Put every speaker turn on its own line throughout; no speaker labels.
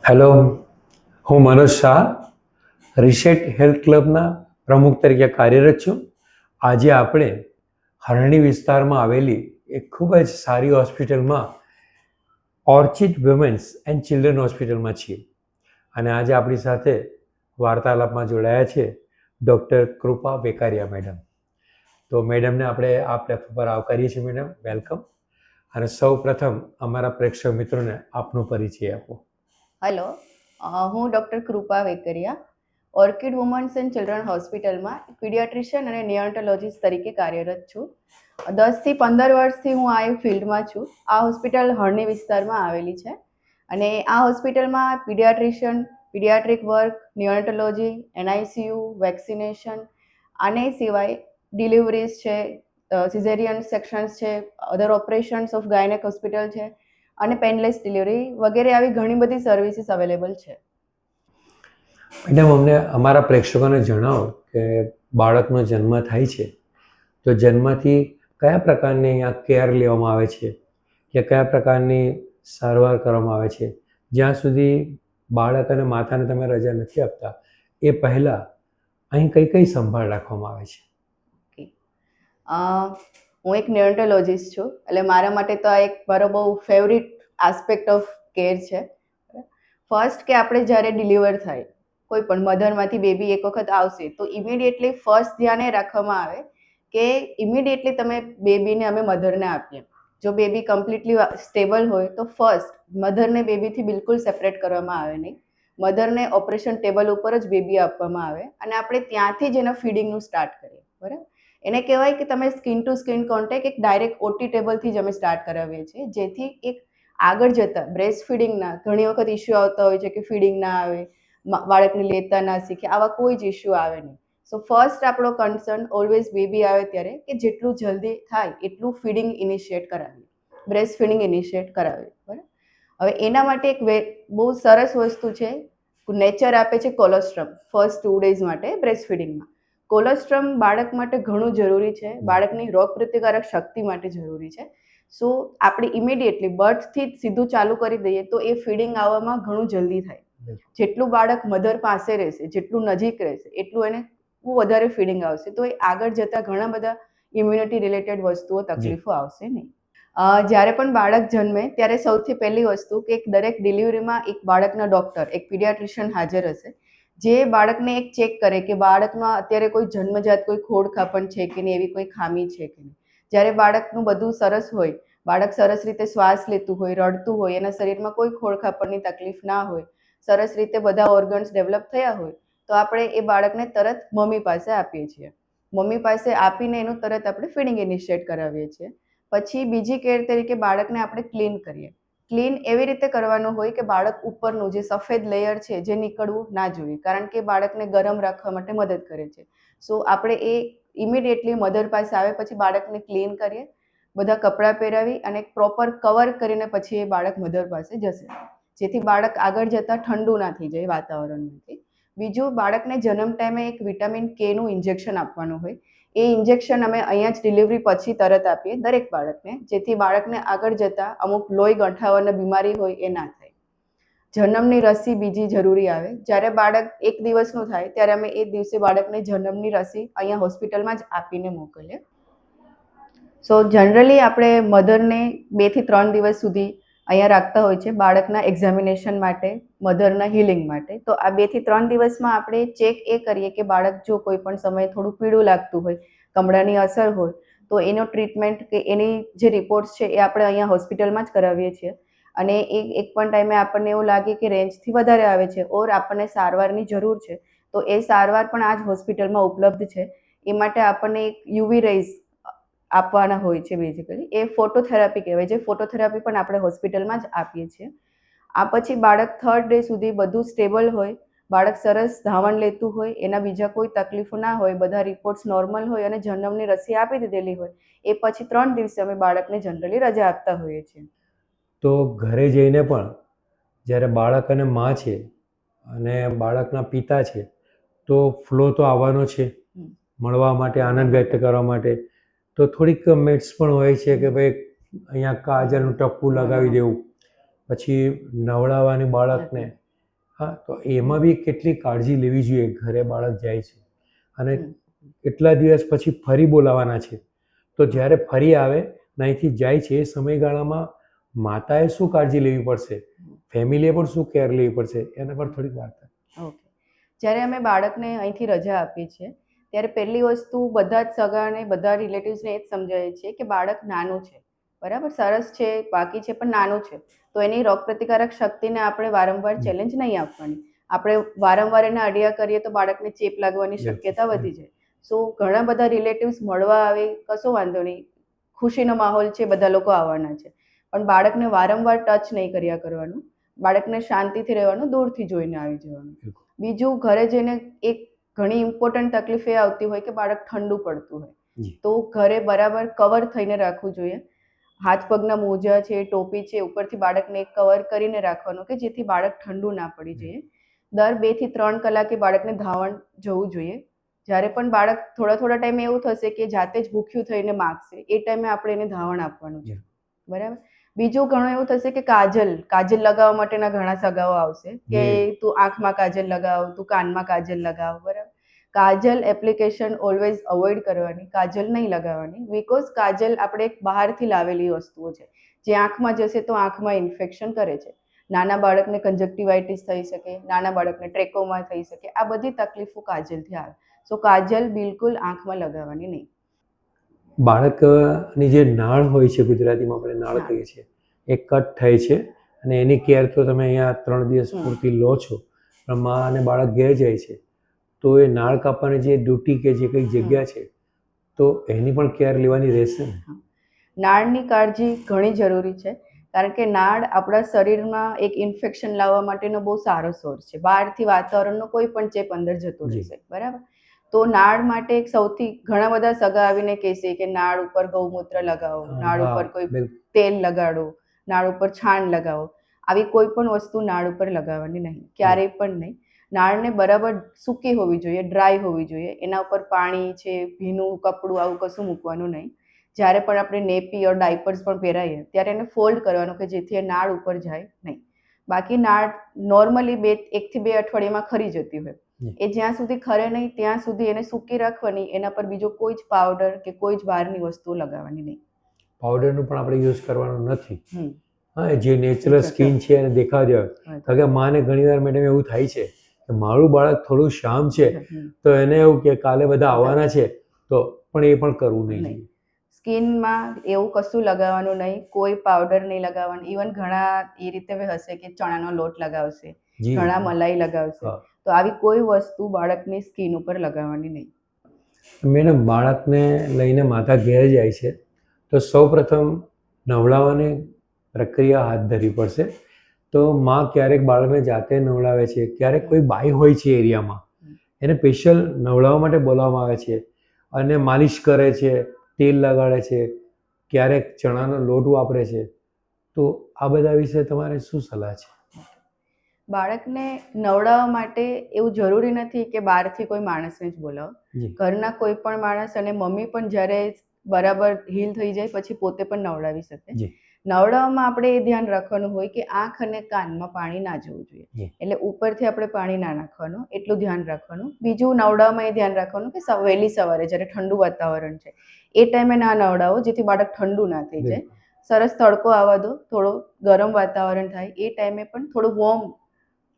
Hello, હું Manoj Shah reset health ક્લબના પ્રમુખ તરીકે કાર્યરત છું. આજે આપણે હરણી વિસ્તારમાં આવેલી એક ખૂબ જ સારી હોસ્પિટલમાં ઓર્ચિડ વુમેન્સ એન્ડ ચિલ્ડ્રન હોસ્પિટલમાં છીએ અને આજે આપણી સાથે વાર્તાલાપમાં જોડાયા છે ડૉક્ટર કૃપા વેકારિયા મેડમ. તો મેડમને આપણે આ પ્લેટફોર્મ પર આવકારીએ છીએ. Madam, welcome. અને સૌ પ્રથમ અમારા પ્રેક્ષક મિત્રોને આપનો પરિચય આપો.
હેલો, હું doctor Krupa Vekariya, Orchid women's and children હોસ્પિટલમાં પીડિયાટ્રિશિયન અને નિયોન્ટોલોજીસ્ટ તરીકે કાર્યરત છું. 10થી 15 વર્ષથી હું આ ફિલ્ડમાં છું. આ હોસ્પિટલ હરણી વિસ્તારમાં આવેલી છે અને આ હોસ્પિટલમાં pediatrician, pediatric work, neonatology, NICU, vaccination આને સિવાય ડિલિવરીઝ છે, સિઝેરિયન સેક્શન્સ છે, other operations of gynaec hospital છે અને પેનલેસ ડિલિવરી વગેરે આવી ઘણી બધી સર્વિસીસ અવેલેબલ છે.
મેડમ, અમને અમારા પ્રેક્ષકોને જણાવો કે બાળકનો જન્મ થાય છે તો જન્મથી કયા પ્રકારની અહીંયા કેર લેવામાં આવે છે કે કયા પ્રકારની સારવાર કરવામાં આવે છે? જ્યાં સુધી બાળક અને માતાને તમે રજા નથી આપતા એ પહેલાં અહીં કઈ કઈ સંભાળ રાખવામાં આવે છે?
હું એક નિયોન્ટોલોજીસ્ટ છું, એટલે મારા માટે તો આ એક મારો બહુ ફેવરિટ આસ્પેક્ટ ઓફ કેર છે. ફર્સ્ટ કે આપણે જ્યારે ડિલિવર થાય, કોઈ પણ મધરમાંથી બેબી એક વખત આવશે તો ઇમિડિયેટલી ફર્સ્ટ ધ્યાન એ રાખવામાં આવે કે ઇમિડિયેટલી તમે બેબીને અમે મધરને આપીએ. જો બેબી કમ્પ્લીટલી સ્ટેબલ હોય તો ફર્સ્ટ મધરને બેબીથી બિલકુલ સેપરેટ કરવામાં આવે નહીં. મધરને ઓપરેશન ટેબલ ઉપર જ બેબી આપવામાં આવે અને આપણે ત્યાંથી જ એના ફીડિંગનું સ્ટાર્ટ કરીએ. બરાબર, એને કહેવાય કે તમે સ્કિન ટુ સ્કિન કોન્ટેક્ટ એક ડાયરેક્ટ ઓટી ટેબલથી જ અમે સ્ટાર્ટ કરાવીએ છીએ, જેથી એક આગળ જતાં બ્રેસ્ટ ફીડિંગના ઘણી વખત ઇસ્યુ આવતા હોય છે કે ફીડિંગ ના આવે, બાળકને લેતા ના શીખે, આવા કોઈ જ ઇસ્યુ આવે નહીં. સો ફર્સ્ટ આપણો કન્સર્ન ઓલવેઝ બેબી આવે ત્યારે કે જેટલું જલ્દી થાય એટલું ફીડિંગ ઇનિશિએટ કરાવીએ, બ્રેસ્ટ ફીડિંગ ઇનિશિએટ કરાવીએ. બરાબર, હવે એના માટે એક બહુ સરસ વસ્તુ છે, નેચર આપે છે કોલોસ્ટ્રમ ફર્સ્ટ 2 days માટે બ્રેસ્ટ ફીડિંગમાં. કોલોસ્ટ્રમ બાળક માટે ઘણું જરૂરી છે, બાળકની રોગ પ્રતિકારક શક્તિ માટે જરૂરી છે. સો આપણે ઇમિડિયેટલી બર્થથી જ સીધું ચાલુ કરી દઈએ તો એ ફીડિંગ આવવામાં ઘણું જલ્દી થાય. જેટલું બાળક મધર પાસે રહેશે, જેટલું નજીક રહેશે, એટલું એને બહુ વધારે ફીડિંગ આવશે, તો એ આગળ જતાં ઘણા બધા ઇમ્યુનિટી રિલેટેડ વસ્તુઓ તકલીફો આવશે નહીં. જ્યારે પણ બાળક જન્મે ત્યારે સૌથી પહેલી વસ્તુ કે દરેક ડિલિવરીમાં એક બાળકના ડૉક્ટર, એક પીડિયાટ્રિશિયન હાજર હશે, જે બાળકને એક ચેક કરે કે બાળકમાં અત્યારે કોઈ જન્મજાત કોઈ ખોડખાપણ છે કે નહીં, એવી કોઈ ખામી છે કે નહીં. જ્યારે બાળકનું બધું સરસ હોય, બાળક સરસ રીતે શ્વાસ લેતું હોય, રડતું હોય, એના શરીરમાં કોઈ ખોડખાપણની તકલીફ ના હોય, સરસ રીતે બધા ઓર્ગન્સ ડેવલપ થયા હોય, તો આપણે એ બાળકને તરત મમ્મી પાસે આપીએ છીએ. મમ્મી પાસે આપીને એનું તરત આપણે ફીડિંગ ઇનિશિએટ કરાવીએ છીએ. પછી બીજી કેર તરીકે બાળકને આપણે ક્લીન કરીએ. ક્લીન એવી રીતે કરવાનું હોય કે બાળક ઉપરનું જે સફેદ લેયર છે જે નીકળવું ના જોઈએ, કારણ કે બાળકને ગરમ રાખવા માટે મદદ કરે છે. સો આપણે એ ઇમિડિયેટલી મધર પાસે આવે પછી બાળકને ક્લીન કરીએ, બધા કપડાં પહેરાવી અને પ્રોપર કવર કરીને પછી એ બાળક મધર પાસે જશે, જેથી બાળક આગળ જતાં ઠંડુ ના થઈ જાય વાતાવરણમાંથી. બીજું, બાળકને જન્મ ટાઈમે એક વિટામિન કેનું ઇન્જેક્શન આપવાનું હોય. એ ઇન્જેક્શન અમે અહીંયા જ ડિલિવરી પછી તરત આપીએ દરેક બાળકને, જેથી બાળકને આગળ જતાં અમુક લોહી ગંઠાવાની બીમારી હોય એ ના થાય. જન્મની રસી બીજી જરૂરી આવે. જ્યારે બાળક 1 દિવસનું થાય ત્યારે અમે એ દિવસે બાળકને જન્મની રસી અહીંયા હોસ્પિટલમાં જ આપીને મોકલીએ. સો જનરલી આપણે મધરને 2 થી 3 દિવસ સુધી અહીંયા રાખતા હોય છે બાળકના એક્ઝામિનેશન માટે, મધરના હિલિંગ માટે. તો આ 2 થી 3 દિવસમાં આપણે ચેક એ કરીએ કે બાળક જો કોઈ પણ સમયે થોડું પીળું લાગતું હોય, કમળાની અસર હોય, તો એનો ટ્રીટમેન્ટ કે એની જે રિપોર્ટ્સ છે એ આપણે અહીંયા હોસ્પિટલમાં જ કરાવીએ છીએ. અને એક પણ ટાઈમે આપણને એવું લાગે કે રેન્જથી વધારે આવે છે ઓર આપણને સારવારની જરૂર છે, તો એ સારવાર પણ આ જ હોસ્પિટલમાં ઉપલબ્ધ છે. એ માટે આપણને એક યુવી રેઝ આપવાના હોય છે બેઝિકલી, એ ફોટોથેરાપી કહેવાય છે. ફોટોથેરાપી પણ આપણે હોસ્પિટલમાં જ આપીએ છીએ. આ પછી બાળક 3rd ડે સુધી બધું સ્ટેબલ હોય, બાળક સરસ ધાવણ લેતું હોય, એના બીજા કોઈ તકલીફો ના હોય, બધા રિપોર્ટ્સ નોર્મલ હોય અને જન્મની રસી આપી દીધેલી હોય, એ પછી 3 દિવસે અમે બાળકને જનરલી રજા આપતા હોઈએ છીએ.
તો ઘરે જઈને પણ જ્યારે બાળક અને મા છે અને બાળકના પિતા છે તો ફ્લો તો આવવાનો છે મળવા માટે, આનંદ વ્યક્ત કરવા માટે. તો થોડીક મેટ્સ પણ હોય છે કે ભાઈ અહીંયા કાજલનું ટપ્પું લગાવી દેવું, પછી નવડાવવાની બાળકને, હા, તો એમાં બી કેટલી કાળજી લેવી જોઈએ. ઘરે બાળક જાય છે અને
હમ.
કેટલા દિવસ પછી ફરી બોલાવાના છે, તો જ્યારે ફરી આવે ને અહીંથી જાય છે એ સમયગાળામાં માતાએ શું કાળજી લેવી પડશે, ફેમિલીએ પણ શું કેર લેવી પડશે, એના પર થોડીક વાત થાય.
ઓકે. જ્યારે અમે બાળકને અહીંથી રજા આપીએ છીએ ત્યારે પહેલી વસ્તુ બધા જ સગાને બધા રિલેટિવ્સને એ જ સમજાવીએ છીએ કે બાળક નાનું છે, બરાબર, સરસ છે, બાકી છે, પણ નાનું છે, તો એની રોગપ્રતિકારક શક્તિને આપણે વારંવાર ચેલેન્જ નહીં આપવાની. આપણે વારંવાર એને અડિયા કરીએ તો બાળકને ચેપ લાગવાની શક્યતા વધી જાય. સો ઘણા બધા રિલેટિવ્સ મળવા આવે, કશો વાંધો નહીં, ખુશીનો માહોલ છે, બધા લોકો આવવાના છે, પણ બાળકને વારંવાર ટચ નહીં કર્યા કરવાનું. બાળકને શાંતિથી રહેવાનું, દૂરથી જોઈને આવી જવાનું. બીજું, ઘરે જઈને એક ઘણી ઇમ્પોર્ટન્ટ તકલીફ એ આવતી હોય કે બાળક ઠંડુ પડતું હોય, તો ઘરે બરાબર કવર થઈને રાખવું જોઈએ. હાથ પગના મોજા છે, ટોપી છે, ઉપરથી બાળકને એક કવર કરીને રાખવાનું કે જેથી બાળક ઠંડુ ના પડી જાય. દર 2 થી 3 કલાકે બાળકને ધાવણ જવું જોઈએ. જ્યારે પણ બાળક થોડા ટાઈમે એવું થશે કે જાતે જ ભૂખ્યું થઈને માગશે, એ ટાઈમે આપણે એને ધાવણ આપવાનું છે, બરાબર. બીજું ઘણું એવું થશે કે કાજલ લગાવવા માટેના ઘણા સગાઓ આવશે કે તું આંખમાં કાજલ લગાવ, તું કાનમાં કાજલ લગાવ, બરાબર. કાજલ એપ્લિકેશન ઓલવેઝ અવોઇડ કરવાની, કાજલ નહીં લગાવવાની, બીકોઝ કાજલ આપણે બહારથી લાવેલી વસ્તુઓ છે, જે આંખમાં જશે તો આંખમાં ઇન્ફેક્શન કરે છે. નાના બાળકને કંજક્ટિવાઇટિસ થઈ શકે, નાના બાળકને ટ્રેકોમા થઈ શકે, આ બધી તકલીફો કાજલથી આવે. સો કાજલ બિલકુલ આંખમાં લગાવવાની નહીં.
બાળકની જે નાળ હોય છે, ગુજરાતીમાં આપણે નાળ કહીએ છીએ, એ કટ થાય છે અને એની કેર તો તમે અહીંયા 3 દિવસ પૂરતી લો છો, પણ મા અને બાળક ઘેર જાય છે તો એ નાળ કાપવાની જે ડ્યુટી કે જે કંઈ જગ્યા છે, તો એની પણ કેર લેવાની રહેશે ને.
નાળની કાળજી ઘણી જરૂરી છે, કારણ કે નાળ આપણા શરીરમાં એક ઇન્ફેક્શન લાવવા માટેનો બહુ સારો સોર્સ છે. બહારથી વાતાવરણનો કોઈ પણ ચેપ અંદર જતો રહેશે, બરાબર. તો નાળ માટે એક સૌથી ઘણા બધા સગા આવીને કહેશે કે નાળ ઉપર ગૌમૂત્ર લગાવો, નાળ ઉપર કોઈ તેલ લગાડો, નાળ ઉપર છાણ લગાવો. આવી કોઈ પણ વસ્તુ નાળ ઉપર લગાવવાની નહીં, ક્યારેય પણ નહીં. નાળને બરાબર સૂકી હોવી જોઈએ, ડ્રાય હોવી જોઈએ. એના ઉપર પાણી છે, ભીનું કપડું, આવું કશું મૂકવાનું નહીં. જ્યારે પણ આપણે નેપી ઓર ડાયપર્સ પણ પહેરાઈએ ત્યારે એને ફોલ્ડ કરવાનું કે જેથી એ નાળ ઉપર જાય નહીં. બાકી નાળ નોર્મલી 1 થી 2 અઠવાડિયામાં ખરી જતી હોય, એ જ્યાં સુધી ખરે નહીં ત્યાં સુધી એને સૂકી રાખવાની. એના પર બીજો કોઈ જ પાવડર કે કોઈ જ બહારની વસ્તુઓ લગાવવાની નહીં.
પાવડરનું પણ આપણે યુઝ કરવાનું નથી. હા, જે નેચરલ સ્કિન છે એને દેખાવા દેવા. કારણ કે માને ઘણીવાર મેડમ એવું થાય છે કે મારું બાળક થોડું શામ છે તો એને એવું કે કાલે બધા આવવાના છે, તો પણ એ પણ કરવું નહીં.
સ્કિનમાં એવું કશું લગાવવાનું નહીં, કોઈ પાવડર નહીં લગાવવાનું. ઇવન ઘણા એ રીતે હશે કે ચણાનો લોટ લગાવશે, ઘણા મલાઈ લગાવશે, તો આવી કોઈ વસ્તુ બાળકની સ્કિન ઉપર લગાવવાની નહીં.
મેડમ, બાળકને લઈને માતા ઘેર જાય છે તો સૌપ્રથમ નવડાવવાની પ્રક્રિયા હાથ ધરવી પડશે. તો માં ક્યારેક બાળકને જાતે નવડાવે છે, ક્યારેક કોઈ બાઈ હોય છે એરિયામાં, એને સ્પેશિયલ નવડાવવા માટે બોલાવવામાં આવે છે અને માલિશ કરે છે, તેલ લગાડે છે, ક્યારેક ચણાનો લોટ વાપરે છે. તો આ બધા વિશે તમારે શું સલાહ છે?
બાળકને નવડાવવા માટે એવું જરૂરી નથી કે બહારથી કોઈ માણસને જ બોલાવો. ઘરના કોઈ પણ માણસ, અને મમ્મી પણ જ્યારે બરાબર હીલ થઈ જાય પછી પોતે પણ નવડાવી શકે. નવડાવવામાં આપણે એ ધ્યાન રાખવાનું હોય કે આંખ અને કાનમાં પાણી ના જવું જોઈએ, એટલે ઉપરથી આપણે પાણી ના નાખવાનું, એટલું ધ્યાન રાખવાનું. બીજું, નવડાવવામાં એ ધ્યાન રાખવાનું કે વહેલી સવારે જ્યારે ઠંડુ વાતાવરણ છે એ ટાઈમે ના નવડાવો, જેથી બાળક ઠંડુ ના થઈ જાય. સરસ તડકો આવવા દો, થોડો ગરમ વાતાવરણ થાય એ ટાઈમે પણ થોડું વોર્મ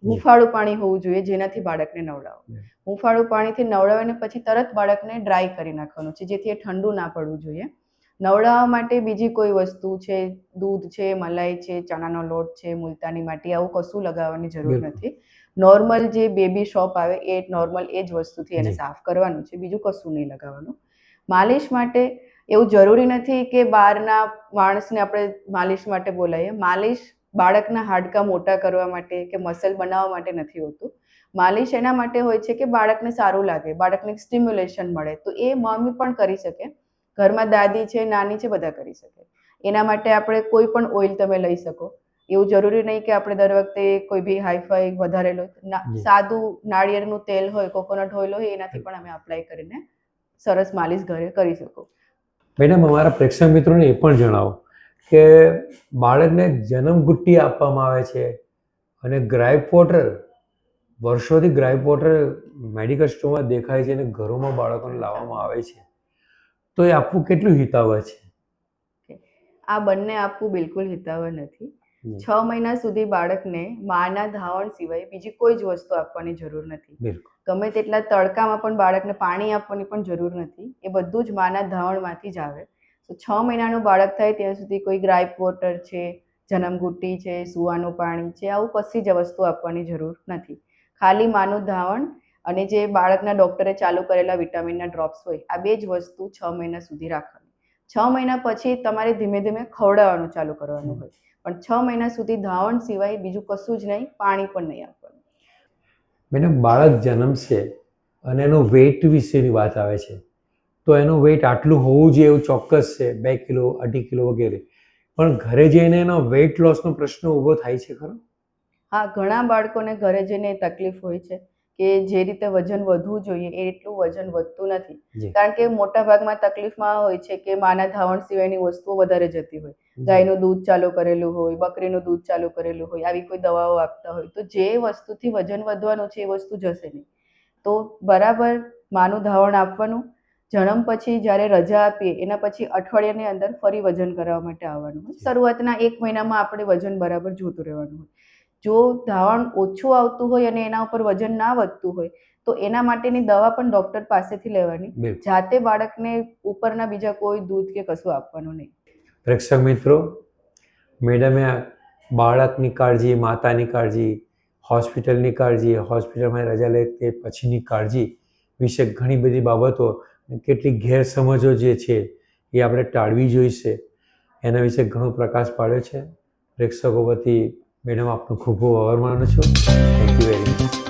હૂંફાળું પાણી હોવું જોઈએ, જેનાથી બાળકને નવડાવો. હૂંફાળું પાણીથી નવડાવીને પછી તરત બાળકને ડ્રાય કરી નાખવાનું છે, જેથી એ ઠંડુ ના પડવું જોઈએ. નવડાવવા માટે બીજી કોઈ વસ્તુ છે, દૂધ છે, મલાઈ છે, ચણાનો લોટ છે, મુલતાની માટી, આવું કશું લગાવવાની જરૂર નથી. નોર્મલ જે બેબી શોપ આવે એ નોર્મલ એ જ વસ્તુથી એને સાફ કરવાનું છે, બીજું કશું નહીં લગાવવાનું. માલિશ માટે એવું જરૂરી નથી કે બહારના માણસને આપણે માલિશ માટે બોલાવીએ. માલિશ બાળકના હાડકાં મોટા કરવા માટે કે મસલ બનાવવા માટે નથી હોતું. માલિશ એના માટે હોય છે કે બાળકને સારું લાગે, બાળકને સ્ટિમ્યુલેશન મળે, તો એ મમ્મી પણ કરી શકે, ઘરમાં દાદી છે, નાની છે, બધા કરી શકે. એના માટે આપણે કોઈ પણ ઓઇલ તમે લઈ શકો. એવું જરૂરી નહીં કે આપણે દર વખતે કોઈ બી હાઈફાઈ વધારે લો. સાદું નાળિયેરનું તેલ હોય, કોકોનટ ઓઇલ હોય, એનાથી પણ અમે અપ્લાય કરીને સરસ માલિશ ઘરે કરી શકો.
મેડમ, અમારા પ્રેક્ષક મિત્રોને એ પણ જણાવો કે બાળકને જન્મગુટ્ટી આપવામાં આવે છે અને ગ્રાઇપ વોટર વર્ષોથી ગ્રાઇપ વોટર મેડિકલ સ્ટોરમાં દેખાય છે અને ઘરોમાં બાળકોને લાવવામાં આવે છે, તો એ આપવું કેટલું હિતાવહ છે?
આ બંને આપવું બિલકુલ હિતાવહ નથી. 6 મહિના સુધી બાળકને માના ધાવણ સિવાય બીજી કોઈ જ વસ્તુ આપવાની જરૂર નથી.
બિલકુલ.
ગમે તેટલા તડકામાં પણ બાળકને પાણી આપવાની પણ જરૂર નથી. એ બધું જ માના ધાવણમાંથી જ આવે. તો 6 મહિનાનું બાળક થાય ત્યાં સુધી કોઈ ગ્રાઇપ વોટર છે, જન્મગુટ્ટી છે, સુવાનું પાણી છે, આવું કશી જ વસ્તુ આપવાની જરૂર નથી. ખાલી માનું ધાવણ અને જે બાળકના ડૉક્ટરે ચાલુ કરેલા વિટામિનના ડ્રોપ્સ હોય, આ બે જ વસ્તુ 6 મહિના સુધી રાખવાની. 6 મહિના પછી તમારે ધીમે ધીમે ખવડાવવાનું ચાલુ કરવાનું હોય, પણ 6 મહિના સુધી ધાવણ સિવાય બીજું કશું જ નહીં, પાણી પણ નહીં આપવાનું.
મેડમ, બાળક જન્મશે અને એનો વેઇટ વિશેની વાત આવે છે, તો એનું વેઇટ આટલું હોવું જોઈએ એવું ચોક્કસ છે, 2 કિલો, 2.5 કિલો વગેરે, પણ ઘરે જઈને એનો વેઇટ લોસનો પ્રશ્ન ઊભો થાય છે ખરો?
હા, ઘણા બાળકોને ઘરે જઈને તકલીફ હોય છે કે જે રીતે વજન વધવું જોઈએ એ એટલું વજન વધતું નથી.
જી.
કારણ કે મોટા ભાગમાં તકલીફમાં હોય છે કે માના ધાવણ સિવાયની વસ્તુઓ વધારે જતી હોય. ગાયનું દૂધ ચાલુ કરેલું હોય, બકરીનું દૂધ ચાલુ કરેલું હોય, આવી કોઈ દવાઓ આપતા હોય, તો જે વસ્તુથી વજન વધવાનું છે એ વસ્તુ જશે નહીં. તો બરાબર માનું ધાવણ આપવાનું. જન્મ પછી જ્યારે રજા આપીએ એના પછી અઠવાડિયાની અંદર ફરી વજન કરાવવા માટે આવવાનું હોય. શરૂઆતના 1 મહિનામાં આપણે વજન બરાબર જોતું રહેવાનું હોય. જો ધાવણ ઓછું આવતું હોય અને એના ઉપર વજન ના વધતું હોય તો એના માટેની દવા પણ ડૉક્ટર પાસેથી લેવાની.
બિલકુલ.
જાતે બાળકને ઉપરના બીજા કોઈ દૂધ કે કશું આપવાનું નહીં.
પ્રેક્ષક મિત્રો, મેડમે બાળકની કાળજી, માતાની કાળજી, હોસ્પિટલની કાળજી, હોસ્પિટલમાં રજા લે તે પછીની કાળજી વિશે ઘણી બધી બાબતો, કેટલીક ગેરસમજો જે છે એ આપણે ટાળવી જોઈશે, એના વિશે ઘણો પ્રકાશ પાડ્યો છે. પ્રેક્ષકો વતી મેડમ આપનો ખૂબ ખૂબ આભાર માનું છું. Thank you very much.